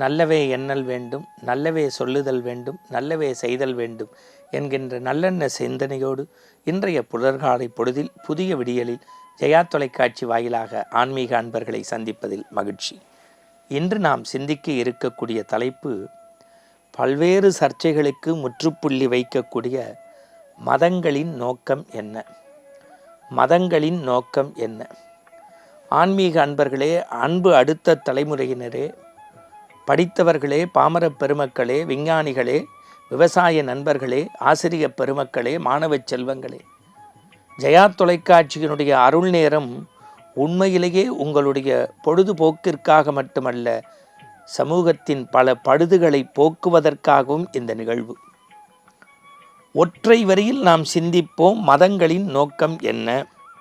நல்லவே எண்ணல் வேண்டும், நல்லவே சொல்லுதல் வேண்டும், நல்லவே செய்தல் வேண்டும் என்கின்ற நல்லெண்ண சிந்தனையோடு இன்றைய புலர்காலை பொழுதில் புதிய விடியலில் ஜெயா தொலைக்காட்சி வாயிலாக ஆன்மீக அன்பர்களை சந்திப்பதில் மகிழ்ச்சி. இன்று நாம் சிந்திக்க இருக்கக்கூடிய தலைப்பு பல்வேறு சர்ச்சைகளுக்கு முற்றுப்புள்ளி வைக்கக்கூடிய மதங்களின் நோக்கம் என்ன? மதங்களின் நோக்கம் என்ன? ஆன்மீக அன்பர்களே, அன்பு அடுத்த தலைமுறையினரே, படித்தவர்களே, பாமர பெருமக்களே, விஞ்ஞானிகளே, விவசாய நண்பர்களே, ஆசிரியர் பெருமக்களே, மாணவ செல்வங்களே, ஜெயா தொலைக்காட்சியினுடைய அருள் நேரம் உண்மையிலேயே உங்களுடைய பொழுதுபோக்கிற்காக மட்டுமல்ல, சமூகத்தின் பல பழுதுகளை போக்குவதற்காகவும் இந்த நிகழ்வு. ஒற்றை வரியில் நாம் சிந்திப்போம், மதங்களின் நோக்கம் என்ன?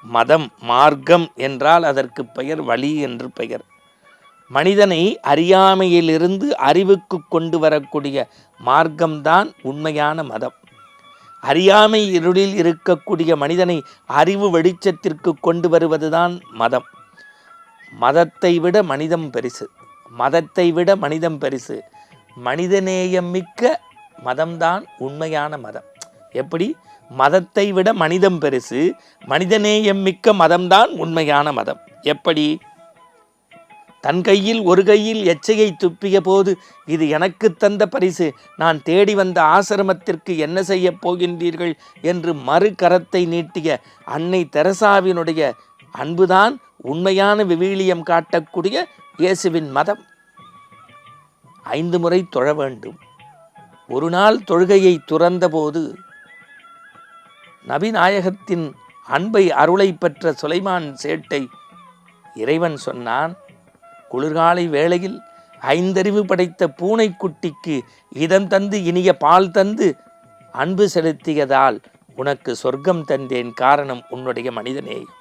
மதம், மார்க்கம் என்றால் அதற்கு பெயர் வழி என்று பெயர். மனிதனை அறியாமையிலிருந்து அறிவுக்கு கொண்டு வரக்கூடிய மார்க்கம்தான் உண்மையான மதம். அறியாமை இருளில் இருக்கக்கூடிய மனிதனை அறிவு வெளிச்சத்திற்கு கொண்டு வருவதுதான் மதம். மதத்தை விட மனிதம் பெரிசு, மதத்தை விட மனிதம் பெரிசு. மனிதநேயம் மிக்க மதம்தான் உண்மையான மதம். எப்படி? மதத்தை விட மனிதம் பெரிசு, மனிதநேயம் மிக்க மதம்தான் உண்மையான மதம். எப்படி? தன் கையில் ஒரு கையில் எச்சையை துப்பிய போது, இது எனக்கு தந்த பரிசு, நான் தேடி வந்த ஆசிரமத்திற்கு என்ன செய்ய போகின்றீர்கள் என்று மறு கரத்தை நீட்டிய அன்னை தெரசாவினுடைய அன்புதான் உண்மையான விவிலியம் காட்டக்கூடிய இயேசுவின் மதம். 5 முறை தொழ வேண்டும். ஒரு நாள் தொழுகையை துறந்த போது நபிநாயகத்தின் அன்பை அருளை பெற்ற சுலைமான் சேட்டை இறைவன் சொன்னான், குளிர்காலை வேளையில் 5 அறிவு படைத்த பூனைக்குட்டிக்கு இதம் தந்து இனிய பால் தந்து அன்பு செலுத்தியதால் உனக்கு சொர்க்கம் தந்தேன், காரணம் உன்னுடைய மனிதநேயம்.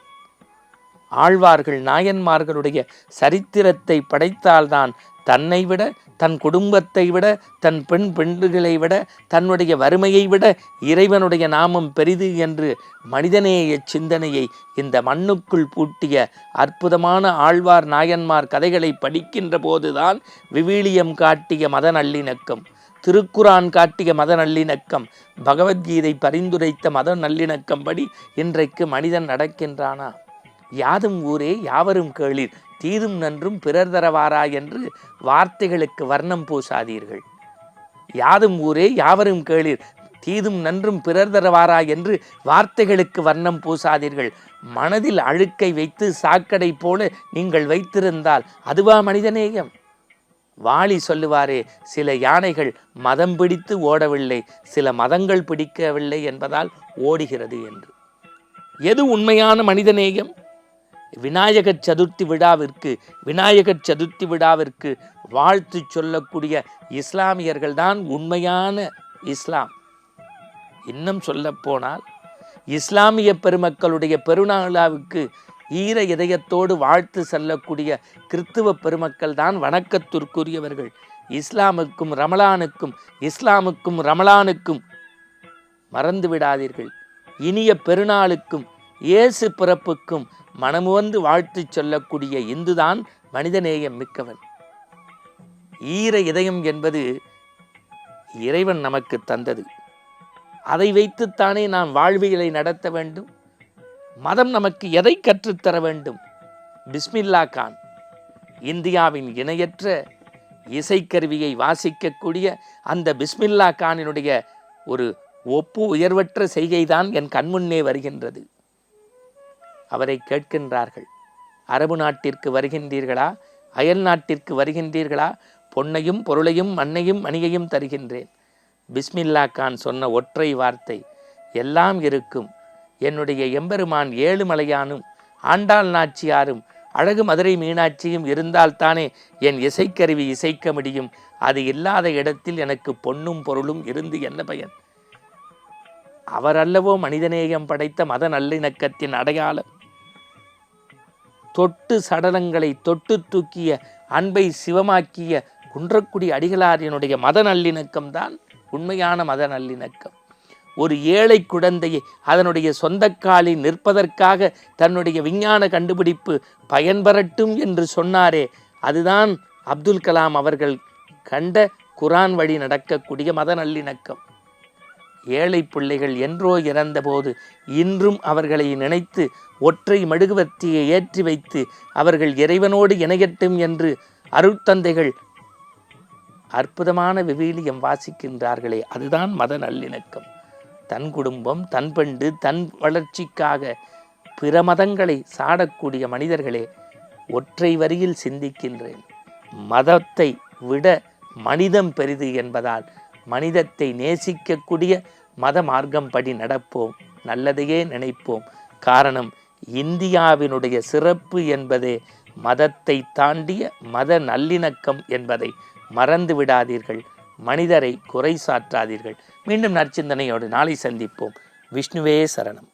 ஆழ்வார்கள் நாயன்மார்களுடைய சரித்திரத்தை படைத்தால்தான் தன்னை விட, தன் குடும்பத்தை விட, தன் பெண்களை விட, தன்னுடைய வறுமையை விட இறைவனுடைய நாமம் பெரிது என்று மனிதநேய சிந்தனையை இந்த மண்ணுக்குள் பூட்டிய அற்புதமான ஆழ்வார் நாயன்மார் கதைகளை படிக்கின்ற போதுதான் விவிலியம் காட்டிய மத நல்லிணக்கம், திருக்குரான் காட்டிய மத நல்லிணக்கம், பகவத்கீதை பரிந்துரைத்த மத நல்லிணக்கம் படி இன்றைக்கு மனிதன் நடக்கின்றானா? யாதும் ஊரே யாவரும் கேளீர், தீதும் நன்றும் பிறர் தரவாரா என்று வார்த்தைகளுக்கு வர்ணம் பூசாதீர்கள். யாதும் ஊரே யாவரும் கேளீர், தீதும் நன்றும் பிறர் தரவாரா என்று வார்த்தைகளுக்கு வர்ணம் பூசாதீர்கள். மனதில் அழுக்கை வைத்து சாக்கடை போல நீங்கள் வைத்திருந்தால் அதுவா மனிதநேயம்? வாலி சொல்லுவாரே, சில யானைகள் மதம் பிடித்து ஓடவில்லை, சில மதங்கள் பிடிக்கவில்லை என்பதால் ஓடுகிறது என்று. எது உண்மையான மனிதநேயம்? விநாயகர் சதுர்த்தி விழாவிற்கு வாழ்த்து சொல்லக்கூடிய இஸ்லாமியர்கள் தான் உண்மையான இஸ்லாம். இன்னும் சொல்ல போனால் இஸ்லாமிய பெருமக்களுடைய பெருநாளாவுக்கு ஈர இதயத்தோடு வாழ்த்து செல்லக்கூடிய கிறிஸ்துவ பெருமக்கள் தான் வணக்கத்திற்குரியவர்கள். இஸ்லாமுக்கும் ரமலானுக்கும் மறந்து விடாதீர்கள். இனிய பெருநாளுக்கும் இயேசு பிறப்புக்கும் மனமுவந்து வாழ்த்து சொல்லக்கூடிய இந்துதான் மனிதநேயம் மிக்கவன். ஈர இதயம் என்பது இறைவன் நமக்கு தந்தது. அதை வைத்துத்தானே நாம் வாழ்வியலை நடத்த வேண்டும். மதம் நமக்கு எதை கற்றுத்தர வேண்டும்? பிஸ்மில்லா கான், இந்தியாவின் இணையற்ற இசைக்கருவியை வாசிக்கக்கூடிய அந்த பிஸ்மில்லா கானினுடைய ஒரு ஒப்பு உயர்வற்ற செய்கைதான் என் கண்முன்னே வருகின்றது. அவரை கேட்கின்றார்கள், அரபு நாட்டிற்கு வருகின்றீர்களா, அயல் நாட்டிற்கு வருகின்றீர்களா? பொன்னையும் பொருளையும் மண்ணையும் மணியையும் தருகின்றேன். பிஸ்மில்லா கான் சொன்ன ஒற்றை வார்த்தை, எல்லாம் இருக்கும். என்னுடைய எம்பெருமான் ஏழுமலையானும் ஆண்டாள் நாச்சியாரும் அழகு மதுரை மீனாட்சியும் இருந்தால்தானே என் இசைக்கருவி இசைக்க முடியும். அது இல்லாத இடத்தில் எனக்கு பொன்னும் பொருளும் இருந்து என்ன பயன்? அவர் அல்லவோ மனிதநேயம் படைத்த மத நல்லிணக்கத்தின் அடையாளம். தொட்டு சடலங்களை தொட்டு தூக்கிய அன்பை சிவமாக்கிய குன்றக்குடி அடிகளாரினுடைய மத நல்லிணக்கம் தான் உண்மையான மத நல்லிணக்கம். ஒரு ஏழை குழந்தையை அதனுடைய சொந்தக்காலில் நிற்பதற்காக தன்னுடைய விஞ்ஞான கண்டுபிடிப்பு பயன்பெறட்டும் என்று சொன்னாரே, அதுதான் அப்துல் கலாம் அவர்கள் கண்ட குரான் வழி நடக்கக்கூடிய மத நல்லிணக்கம். ஏழை பிள்ளைகள் என்றோ இறந்தபோது இன்றும் அவர்களை நினைத்து ஒற்றை மெழுகுவர்த்தியை ஏற்றி வைத்து அவர்கள் இறைவனோடு இணையட்டும் என்று அருட்தந்தைகள் அற்புதமான விவிலியம் வாசிக்கின்றார்களே, அதுதான் மத நல்லிணக்கம். தன் குடும்பம், தன் பெண்டு, தன் வளர்ச்சிக்காக பிற மதங்களை சாடக்கூடிய மனிதர்களே, ஒற்றை வரியில் சிந்திக்கின்றேன். மதத்தை விட மனிதம் பெரிது என்பதால் மனிதத்தை நேசிக்கக்கூடிய மத மார்க்கம் படி நடப்போம், நல்லதையே நினைப்போம். காரணம், இந்தியாவினுடைய சிறப்பு என்பதே மதத்தை தாண்டிய மத நல்லிணக்கம் என்பதை மறந்து விடாதீர்கள். மனிதரை குறை சாற்றாதீர்கள். மீண்டும் நற்சிந்தனையோடு நாளை சந்திப்போம். விஷ்ணுவே சரணம்.